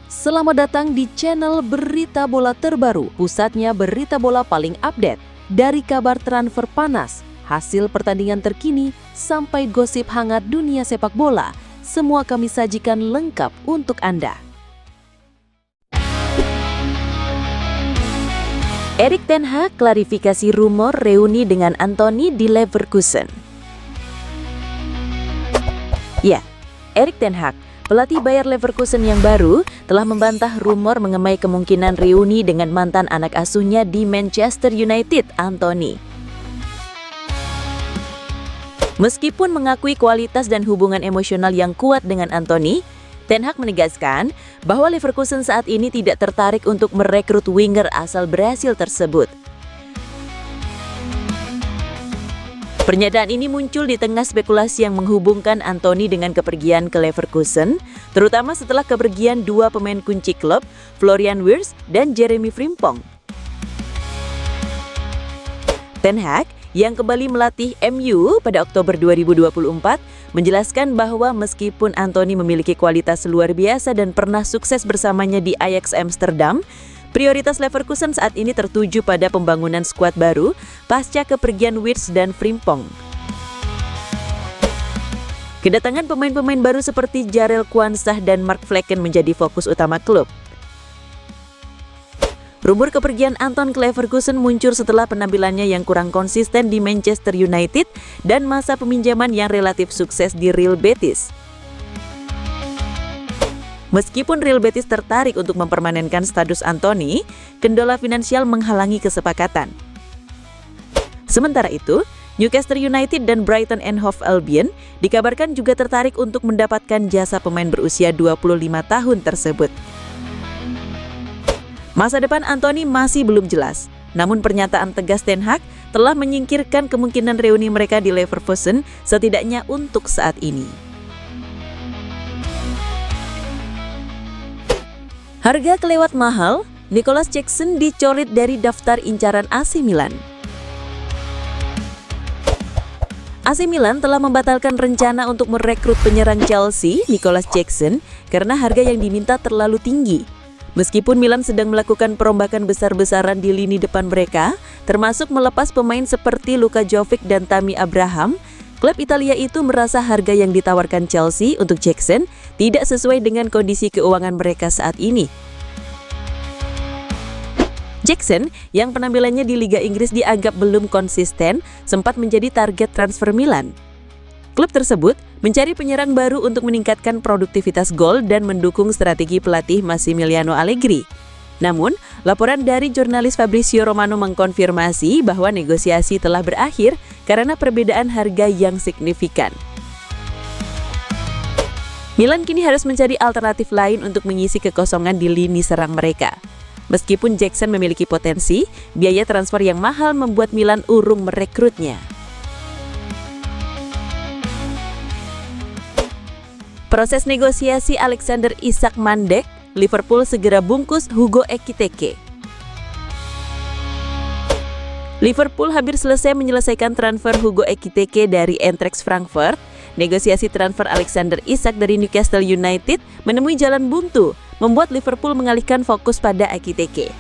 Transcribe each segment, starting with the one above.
Selamat datang di channel Berita Bola Terbaru, pusatnya berita bola paling update. Dari kabar transfer panas, hasil pertandingan terkini, sampai gosip hangat dunia sepak bola, semua kami sajikan lengkap untuk Anda. Erik ten Hag klarifikasi rumor reuni dengan Antony di Leverkusen. Ya, Erik ten Hag, pelatih Bayer Leverkusen yang baru, telah membantah rumor mengenai kemungkinan reuni dengan mantan anak asuhnya di Manchester United, Antony. Meskipun mengakui kualitas dan hubungan emosional yang kuat dengan Antony, Ten Hag menegaskan bahwa Leverkusen saat ini tidak tertarik untuk merekrut winger asal Brasil tersebut. Pernyataan ini muncul di tengah spekulasi yang menghubungkan Antony dengan kepergian ke Leverkusen, terutama setelah kepergian dua pemain kunci klub, Florian Wirtz dan Jeremy Frimpong. Ten Hag yang kembali melatih MU pada Oktober 2024 menjelaskan bahwa meskipun Antony memiliki kualitas luar biasa dan pernah sukses bersamanya di Ajax Amsterdam, prioritas Leverkusen saat ini tertuju pada pembangunan skuad baru pasca kepergian Wirtz dan Frimpong. Kedatangan pemain-pemain baru seperti Jarell Quansah dan Mark Flekken menjadi fokus utama klub. Rumor kepergian Anton ke Leverkusen muncul setelah penampilannya yang kurang konsisten di Manchester United dan masa peminjaman yang relatif sukses di Real Betis. Meskipun Real Betis tertarik untuk mempermanenkan status Antony, kendala finansial menghalangi kesepakatan. Sementara itu, Newcastle United dan Brighton and Hove Albion dikabarkan juga tertarik untuk mendapatkan jasa pemain berusia 25 tahun tersebut. Masa depan Antony masih belum jelas, namun pernyataan tegas Ten Hag telah menyingkirkan kemungkinan reuni mereka di Leverkusen setidaknya untuk saat ini. Harga kelewat mahal, Nicolas Jackson dicoret dari daftar incaran AC Milan. AC Milan telah membatalkan rencana untuk merekrut penyerang Chelsea, Nicolas Jackson, karena harga yang diminta terlalu tinggi. Meskipun Milan sedang melakukan perombakan besar-besaran di lini depan mereka, termasuk melepas pemain seperti Luka Jovic dan Tammy Abraham, klub Italia itu merasa harga yang ditawarkan Chelsea untuk Jackson tidak sesuai dengan kondisi keuangan mereka saat ini. Jackson, yang penampilannya di Liga Inggris dianggap belum konsisten, sempat menjadi target transfer Milan. Klub tersebut mencari penyerang baru untuk meningkatkan produktivitas gol dan mendukung strategi pelatih Massimiliano Allegri. Namun, laporan dari jurnalis Fabrizio Romano mengkonfirmasi bahwa negosiasi telah berakhir karena perbedaan harga yang signifikan. Milan kini harus mencari alternatif lain untuk mengisi kekosongan di lini serang mereka. Meskipun Jackson memiliki potensi, biaya transfer yang mahal membuat Milan urung merekrutnya. Proses negosiasi Alexander Isak mandek, Liverpool segera bungkus Hugo Ekitike. Liverpool hampir selesai menyelesaikan transfer Hugo Ekitike dari Eintracht Frankfurt. Negosiasi transfer Alexander Isak dari Newcastle United menemui jalan buntu, membuat Liverpool mengalihkan fokus pada Ekitike.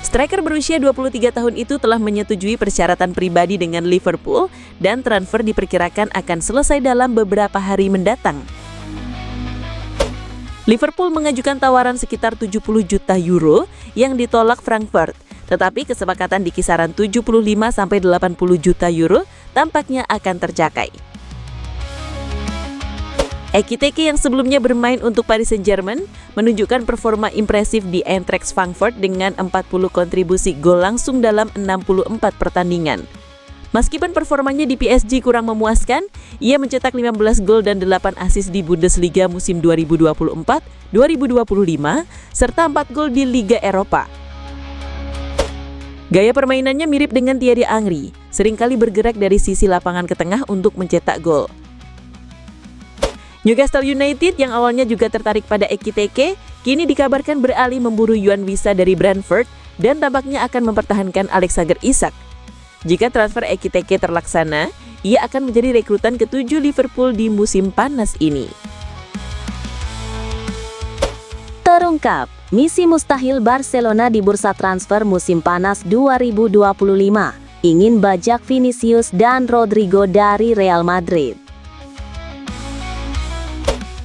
Striker berusia 23 tahun itu telah menyetujui persyaratan pribadi dengan Liverpool dan transfer diperkirakan akan selesai dalam beberapa hari mendatang. Liverpool mengajukan tawaran sekitar 70 juta euro yang ditolak Frankfurt, tetapi kesepakatan di kisaran 75-80 juta euro tampaknya akan tercapai. Ekitike yang sebelumnya bermain untuk Paris Saint-Germain menunjukkan performa impresif di Eintracht Frankfurt dengan 40 kontribusi gol langsung dalam 64 pertandingan. Meskipun performanya di PSG kurang memuaskan, ia mencetak 15 gol dan 8 assist di Bundesliga musim 2024-2025 serta 4 gol di Liga Eropa. Gaya permainannya mirip dengan Thierry Henry, seringkali bergerak dari sisi lapangan ke tengah untuk mencetak gol. Newcastle United yang awalnya juga tertarik pada Ekitike, kini dikabarkan beralih memburu Yoane Wissa dari Brentford dan tampaknya akan mempertahankan Alexander Isak. Jika transfer Ekitike terlaksana, ia akan menjadi rekrutan ke-7 Liverpool di musim panas ini. Terungkap, misi mustahil Barcelona di bursa transfer musim panas 2025. Ingin bajak Vinicius dan Rodrigo dari Real Madrid.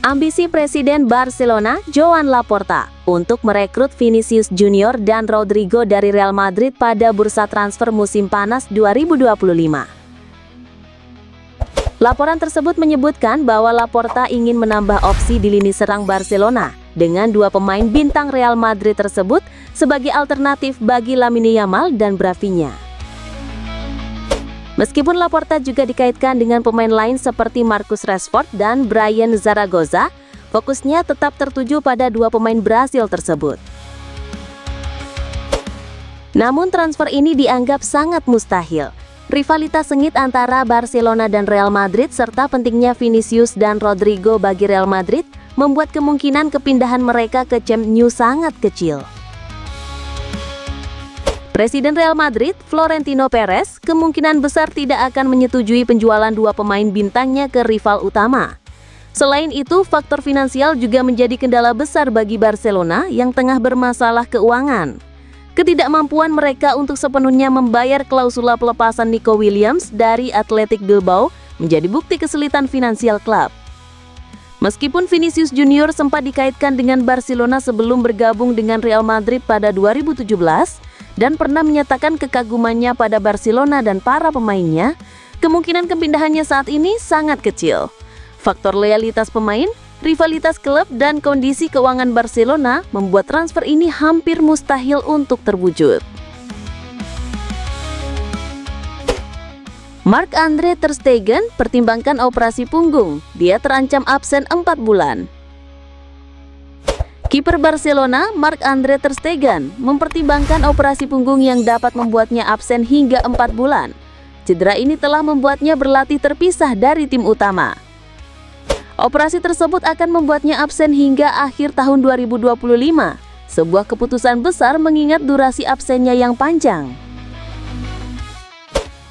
Ambisi Presiden Barcelona, Joan Laporta, untuk merekrut Vinicius Junior dan Rodrigo dari Real Madrid pada bursa transfer musim panas 2025. Laporan tersebut menyebutkan bahwa Laporta ingin menambah opsi di lini serang Barcelona dengan dua pemain bintang Real Madrid tersebut sebagai alternatif bagi Lamine Yamal dan Rafinha. Meskipun Laporta juga dikaitkan dengan pemain lain seperti Marcus Rashford dan Brian Zaragoza, fokusnya tetap tertuju pada dua pemain Brasil tersebut. Namun transfer ini dianggap sangat mustahil. Rivalitas sengit antara Barcelona dan Real Madrid serta pentingnya Vinicius dan Rodrigo bagi Real Madrid membuat kemungkinan kepindahan mereka ke Camp Nou sangat kecil. Presiden Real Madrid, Florentino Perez, kemungkinan besar tidak akan menyetujui penjualan dua pemain bintangnya ke rival utama. Selain itu, faktor finansial juga menjadi kendala besar bagi Barcelona yang tengah bermasalah keuangan. Ketidakmampuan mereka untuk sepenuhnya membayar klausula pelepasan Nico Williams dari Athletic Bilbao menjadi bukti kesulitan finansial klub. Meskipun Vinicius Junior sempat dikaitkan dengan Barcelona sebelum bergabung dengan Real Madrid pada 2017 dan pernah menyatakan kekagumannya pada Barcelona dan para pemainnya, kemungkinan kepindahannya saat ini sangat kecil. Faktor loyalitas pemain, rivalitas klub, dan kondisi keuangan Barcelona membuat transfer ini hampir mustahil untuk terwujud. Marc-Andre ter Stegen pertimbangkan operasi punggung. Dia terancam absen 4 bulan. Kiper Barcelona, Marc-Andre ter Stegen, mempertimbangkan operasi punggung yang dapat membuatnya absen hingga 4 bulan. Cedera ini telah membuatnya berlatih terpisah dari tim utama. Operasi tersebut akan membuatnya absen hingga akhir tahun 2025. Sebuah keputusan besar mengingat durasi absennya yang panjang.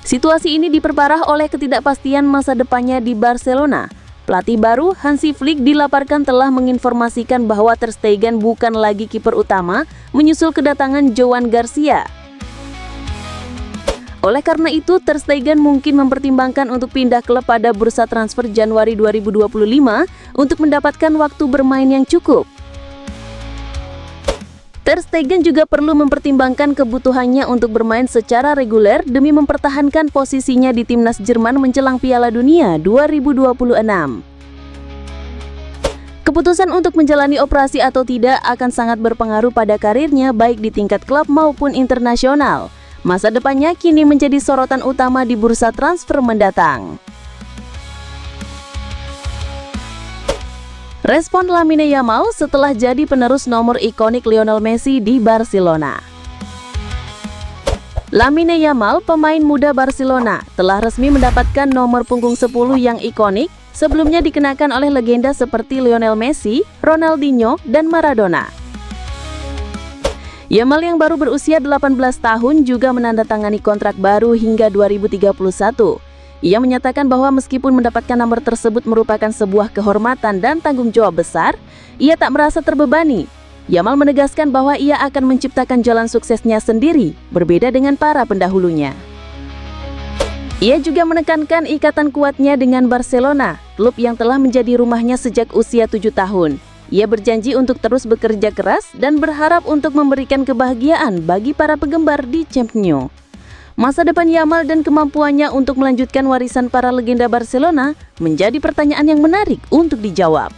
Situasi ini diperparah oleh ketidakpastian masa depannya di Barcelona. Pelatih baru Hansi Flick dilaporkan telah menginformasikan bahwa ter Stegen bukan lagi kiper utama menyusul kedatangan Joan Garcia. Oleh karena itu, ter Stegen mungkin mempertimbangkan untuk pindah klub pada bursa transfer Januari 2025 untuk mendapatkan waktu bermain yang cukup. Ter Stegen juga perlu mempertimbangkan kebutuhannya untuk bermain secara reguler demi mempertahankan posisinya di timnas Jerman menjelang Piala Dunia 2026. Keputusan untuk menjalani operasi atau tidak akan sangat berpengaruh pada karirnya baik di tingkat klub maupun internasional. Masa depannya kini menjadi sorotan utama di bursa transfer mendatang. Respon Lamine Yamal setelah jadi penerus nomor ikonik Lionel Messi di Barcelona. Lamine Yamal, pemain muda Barcelona, telah resmi mendapatkan nomor punggung 10 yang ikonik, sebelumnya dikenakan oleh legenda seperti Lionel Messi, Ronaldinho, dan Maradona. Yamal yang baru berusia 18 tahun juga menandatangani kontrak baru hingga 2031. Ia menyatakan bahwa meskipun mendapatkan nomor tersebut merupakan sebuah kehormatan dan tanggung jawab besar, ia tak merasa terbebani. Yamal menegaskan bahwa ia akan menciptakan jalan suksesnya sendiri, berbeda dengan para pendahulunya. Ia juga menekankan ikatan kuatnya dengan Barcelona, klub yang telah menjadi rumahnya sejak usia 7 tahun. Ia berjanji untuk terus bekerja keras dan berharap untuk memberikan kebahagiaan bagi para penggemar di Camp Nou. Masa depan Yamal dan kemampuannya untuk melanjutkan warisan para legenda Barcelona menjadi pertanyaan yang menarik untuk dijawab.